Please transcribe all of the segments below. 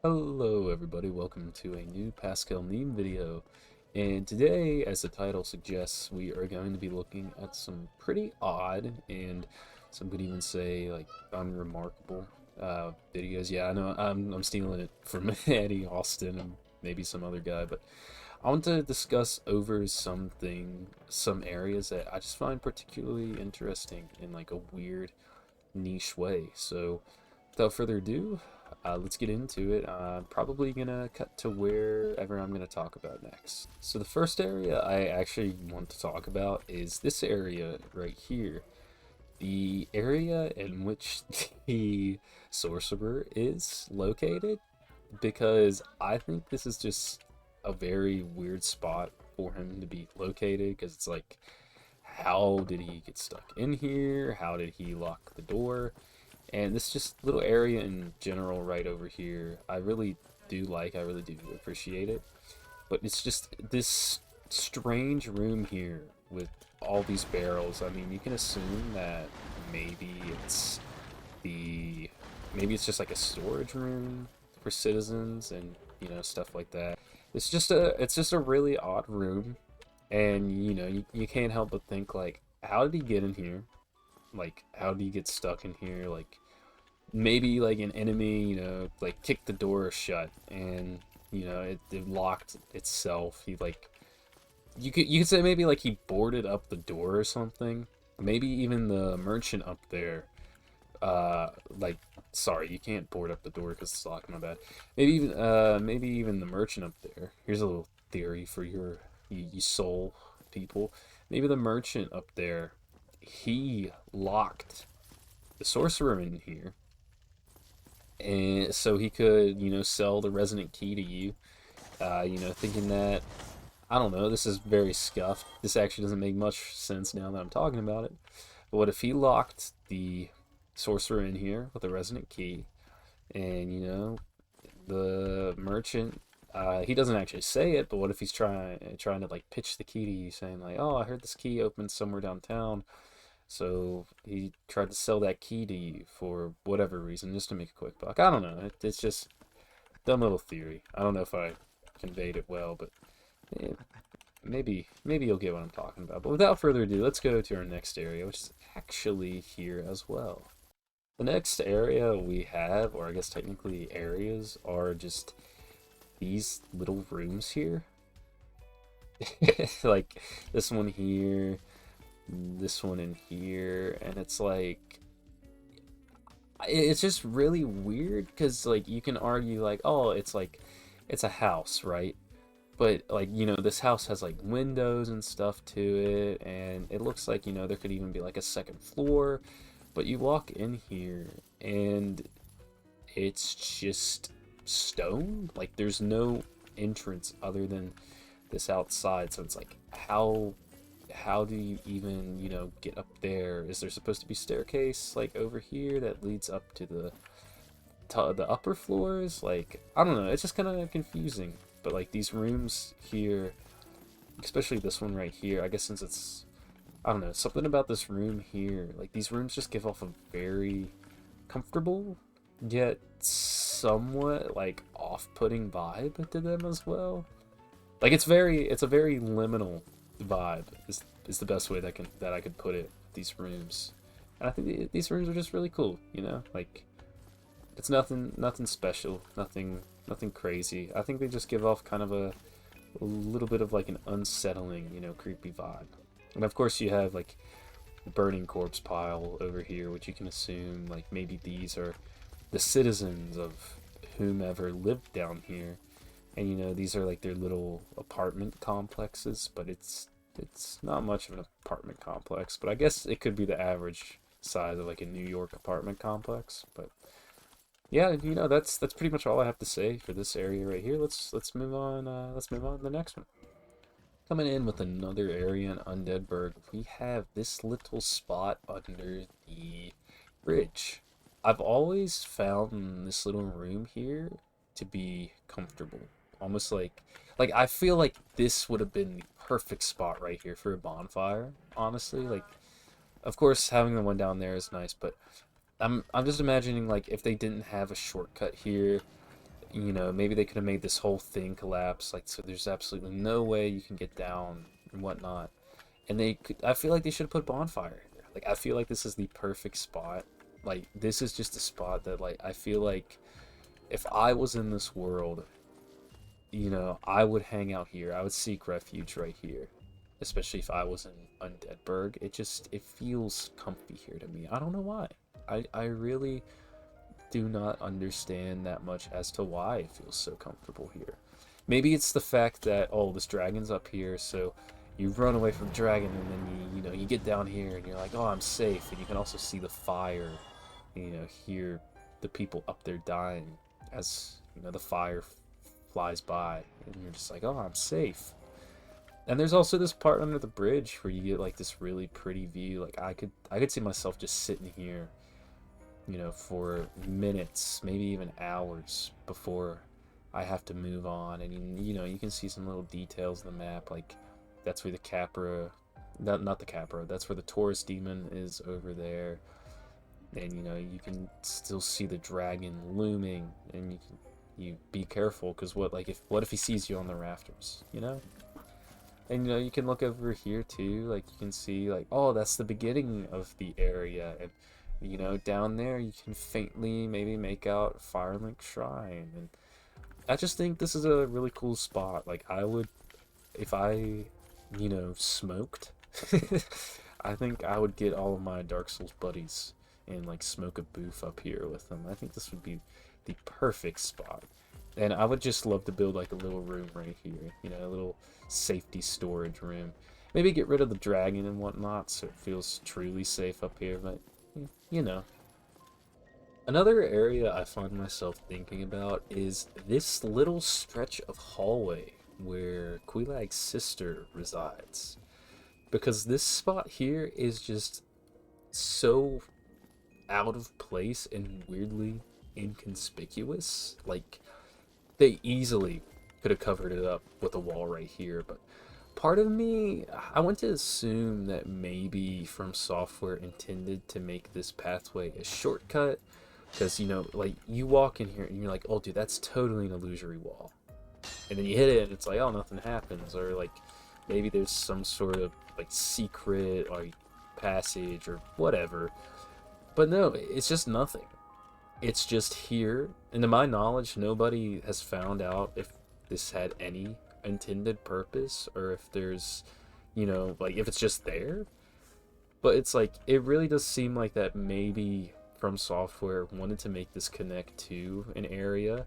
Hello everybody, welcome to a new Pascal meme video. And today, as the title suggests, we are going to be looking at some pretty odd and some could even say like unremarkable videos. Yeah, I know I'm stealing it from Eddie Austin and maybe some other guy, but I want to discuss over some areas that I just find particularly interesting in like a weird niche way. So without further ado, let's get into it. I'm probably gonna cut to wherever I'm gonna talk about next. So the first area I actually want to talk about is this area right here. The area in which the sorcerer is located, because I think this is just a very weird spot for him to be located, because it's like, how did he get stuck in here? How did he lock the door? And this just little area in general right over here, I really do appreciate it. But it's just this strange room here with all these barrels. I mean, you can assume that maybe it's the, maybe it's just like a storage room for citizens and, stuff like that. It's just a really odd room. And, you can't help but think like, how did he get in here? Like, how did he get stuck in here? Like, maybe like an enemy, like kicked the door shut and it locked itself. He like you could say maybe like he boarded up the door or something. Maybe even the merchant up there. Like sorry, you can't board up the door because it's locked. My bad. Maybe even the merchant up there. Here's a little theory for you soul people. Maybe the merchant up there, he locked the sorcerer in here and so he could sell the resonant key to you, thinking that, I don't know, this is very scuffed. This actually doesn't make much sense now that I'm talking about it. But what if he locked the sorcerer in here with a resonant key, and the merchant, he doesn't actually say it, but what if he's trying to like pitch the key to you, saying like, oh, I heard this key opens somewhere downtown, so he tried to sell that key to you for whatever reason, just to make a quick buck. I don't know. It's just dumb little theory. I don't know if I conveyed it well, but eh, maybe you'll get what I'm talking about. But without further ado, let's go to our next area, which is actually here as well. The next area we have, or I guess technically areas, are just these little rooms here. Like this one here, this one in here, and it's like it's just really weird because like you can argue like, oh, it's like it's a house, right? But like this house has like windows and stuff to it, and it looks like there could even be like a second floor. But you walk in here and it's just stone. Like there's no entrance other than this outside, so it's like, how do you even get up there? Is there supposed to be staircase like over here that leads up to the upper floors? Like, I don't know, it's just kind of confusing. But like these rooms here, especially this one right here, I guess since it's, I don't know, something about this room here, like these rooms just give off a very comfortable yet somewhat like off-putting vibe to them as well. Like it's a very liminal vibe is the best way that I could put it. These rooms, and I think these rooms are just really cool. Like it's nothing special, nothing crazy. I think they just give off kind of a little bit of like an unsettling, creepy vibe. And of course you have like the burning corpse pile over here, which you can assume like maybe these are the citizens of whomever lived down here. And these are like their little apartment complexes, but it's not much of an apartment complex, but I guess it could be the average size of like a New York apartment complex. But yeah, that's pretty much all I have to say for this area right here. Let's move on. Let's move on to the next one. Coming in with another area in Undead Burg, we have this little spot under the bridge. I've always found this little room here to be comfortable. Almost like I feel like this would have been the perfect spot right here for a bonfire, honestly. Like of course having the one down there is nice, but I'm just imagining like if they didn't have a shortcut here, You know, maybe they could have made this whole thing collapse, like, so there's absolutely no way you can get down and whatnot. And they could, I feel like they should have put bonfire here. Like, I feel like this is the perfect spot. Like, this is just a spot that, like, I feel like if I was in this world, you know, I would hang out here. I would seek refuge right here. Especially if I was in Undead Burg. It feels comfy here to me. I don't know why. I really do not understand that much as to why it feels so comfortable here. Maybe it's the fact that, oh, this dragon's up here, so you run away from the dragon, and then you know, you get down here, and you're like, oh, I'm safe, and you can also see the fire, you know, hear the people up there dying as, you know, the fire flies by, and you're just like, oh, I'm safe. And there's also this part under the bridge where you get like this really pretty view. Like I could see myself just sitting here, you know, for minutes, maybe even hours before I have to move on. And you know, you can see some little details in the map, like that's where the Capra, not the Capra, that's where the Taurus demon is over there. And you know, you can still see the dragon looming, and you be careful, because what if he sees you on the rafters, you know? And you know, you can look over here too, like you can see like, oh, that's the beginning of the area, and you know, down there you can faintly maybe make out Firelink Shrine. And I just think this is a really cool spot. Like I would, if I, you know, smoked, I think I would get all of my Dark Souls buddies and like smoke a booth up here with them. I think this would be the perfect spot. And I would just love to build like a little room right here, you know, a little safety storage room. Maybe get rid of the dragon and whatnot so it feels truly safe up here, but you know. Another area I find myself thinking about is this little stretch of hallway where Quilag's sister resides. Because this spot here is just so out of place and weirdly inconspicuous. Like, they easily could have covered it up with a wall right here, but part of me, I want to assume that maybe From Software intended to make this pathway a shortcut, because, you know, like, you walk in here and you're like, oh, dude, that's totally an illusory wall. And then you hit it and it's like, oh, nothing happens. Or, like, maybe there's some sort of, like, secret, like, passage or whatever. But no, it's just nothing. It's just here, and to my knowledge, nobody has found out if this had any intended purpose, or if there's, you know, like, if it's just there. But it's like, it really does seem like that maybe From Software wanted to make this connect to an area,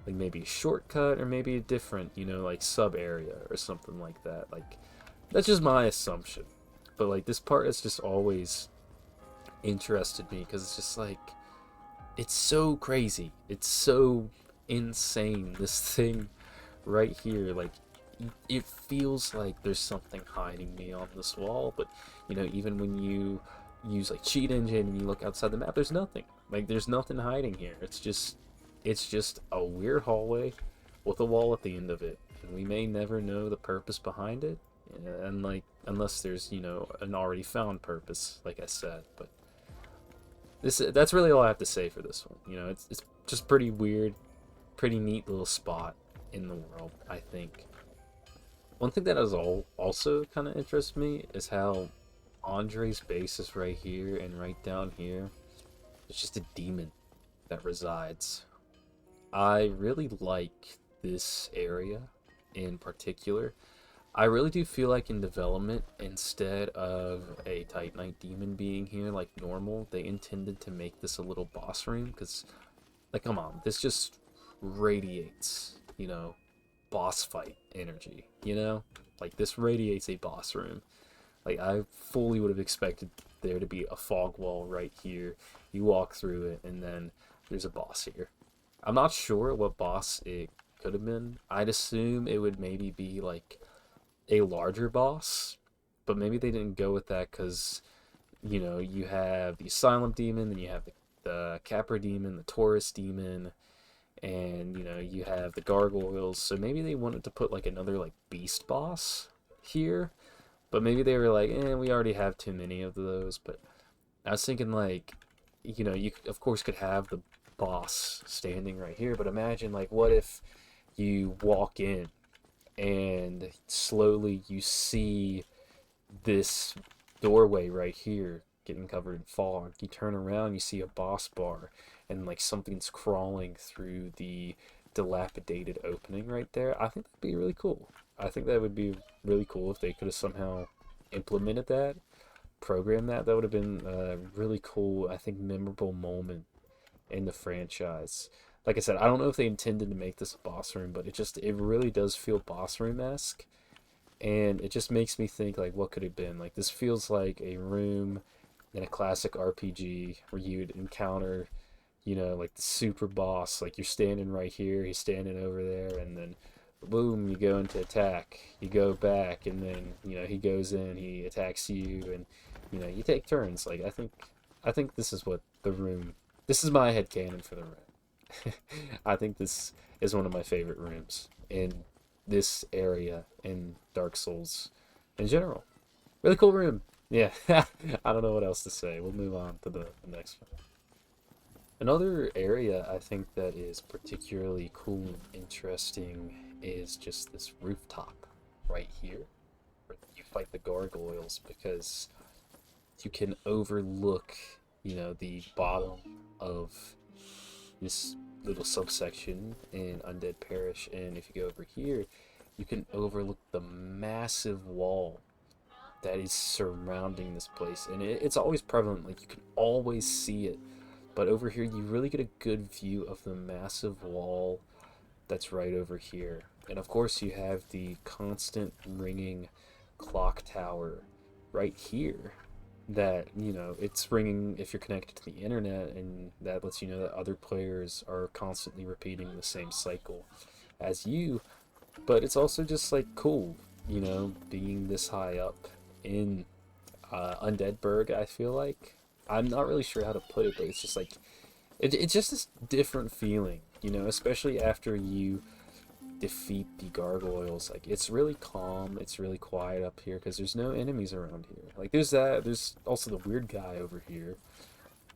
like maybe a shortcut, or maybe a different, you know, like, sub-area, or something like that. Like, that's just my assumption. But, like, this part has just always interested me, because it's just like, it's so crazy. It's so insane. This thing right here, like, it feels like there's something hiding me on this wall, but, you know, even when you use, like, Cheat Engine and you look outside the map, there's nothing. Like, there's nothing hiding here. It's just a weird hallway with a wall at the end of it. And we may never know the purpose behind it, and, like, unless there's, you know, an already found purpose, like I said, but that's really all I have to say for this one. You know, it's just pretty weird, pretty neat little spot in the world, I think. One thing that has also kind of interests me is how Andre's base is right here, and right down here, it's just a demon that resides. I really like this area in particular. I really do feel like in development, instead of a Titanite demon being here like normal, they intended to make this a little boss room, because, like, come on, this just radiates, you know, boss fight energy, you know? Like, this radiates a boss room. Like, I fully would have expected there to be a fog wall right here. You walk through it, and then there's a boss here. I'm not sure what boss it could have been. I'd assume it would maybe be, like, a larger boss, but maybe they didn't go with that because, you know, you have the Asylum Demon, then you have the Capra Demon, the Taurus Demon, and, you know, you have the Gargoyles, so maybe they wanted to put, like, another, like, beast boss here, but maybe they were like, we already have too many of those. But I was thinking, like, you know, you of course could have boss standing right here, but imagine, like, what if you walk in and slowly you see this doorway right here getting covered in fog. You turn around, you see a boss bar, and like something's crawling through the dilapidated opening right there. I think that'd be really cool. I think that would be really cool if they could have somehow implemented that, programmed that. That would have been a really cool, I think, memorable moment in the franchise. Like I said, I don't know if they intended to make this a boss room, but it really does feel boss room esque, and it just makes me think, like, what could it have been? Like, this feels like a room in a classic RPG where you'd encounter, like the super boss. Like, you're standing right here, he's standing over there, and then boom, you go into attack, you go back, and then he goes in, he attacks you, and you take turns. Like, I think this is what the room. This is my headcanon for the room. I think this is one of my favorite rooms in this area in Dark Souls in general. Really cool room. Yeah, I don't know what else to say. We'll move on to the next one. Another area I think that is particularly cool and interesting is just this rooftop right here, where you fight the gargoyles, because you can overlook, the bottom of this little subsection in Undead Parish, and if you go over here, you can overlook the massive wall that is surrounding this place, and it's always prevalent. Like, you can always see it, but over here you really get a good view of the massive wall that's right over here. And of course you have the constant ringing clock tower right here that, it's ringing if you're connected to the internet, and that lets you know that other players are constantly repeating the same cycle as you. But it's also just like cool, being this high up in Undead Burg. I feel like, I'm not really sure how to put it, but it's just like it's just this different feeling, especially after you defeat the gargoyles. Like, it's really calm, it's really quiet up here because there's no enemies around here. Like, there's also the weird guy over here,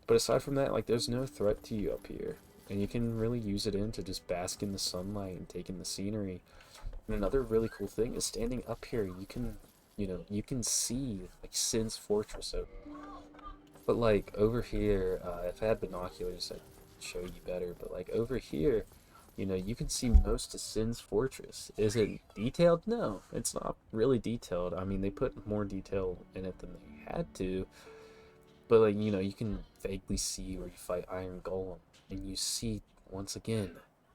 but aside from that, like, there's no threat to you up here, and you can really use it in to just bask in the sunlight and take in the scenery. And another really cool thing is standing up here, you can see like Sin's fortress over. But like over here, if I had binoculars, I'd show you better. But like over here, you can see most of Sin's fortress. Is it detailed? No, it's not really detailed. I mean, they put more detail in it than they had to. But like, you can vaguely see where you fight Iron Golem, and you see once again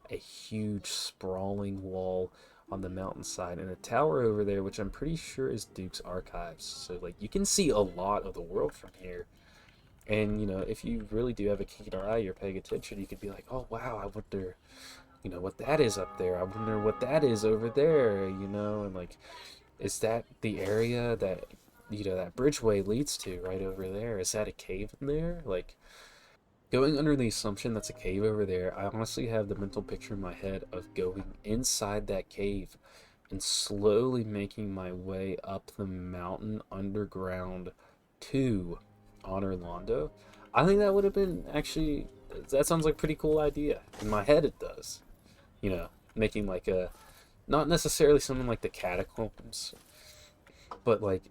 a huge sprawling wall on the mountainside and a tower over there, which I'm pretty sure is Duke's Archives. So like, you can see a lot of the world from here. And if you really do have a keen eye, you're paying attention, you could be like, oh wow, I wonder, what that is up there. I wonder what that is over there, and like, is that the area that, that bridgeway leads to right over there? Is that a cave in there? Like, going under the assumption that's a cave over there, I honestly have the mental picture in my head of going inside that cave and slowly making my way up the mountain underground to honor Londo. I think that would have been, actually, that sounds like a pretty cool idea. In my head it does. Making like a, not necessarily something like the catacombs, but like,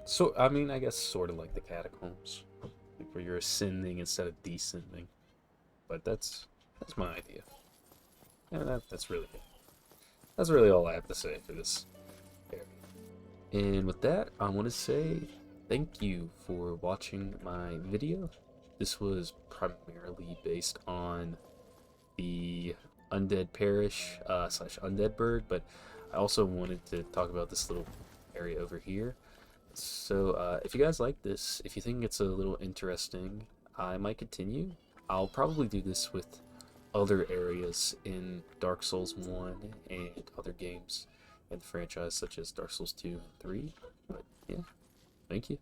so I mean, I guess sort of like the catacombs, like where you're ascending instead of descending. But that's my idea. Yeah, that's really good. That's really all I have to say for this area. And with that, I want to say thank you for watching my video. This was primarily based on the Undead Parish slash Undead Burg, but I also wanted to talk about this little area over here. So if you guys like this, if you think it's a little interesting, I might continue. I'll probably do this with other areas in Dark Souls 1 and other games in the franchise, such as Dark Souls 2 and 3. But yeah, thank you.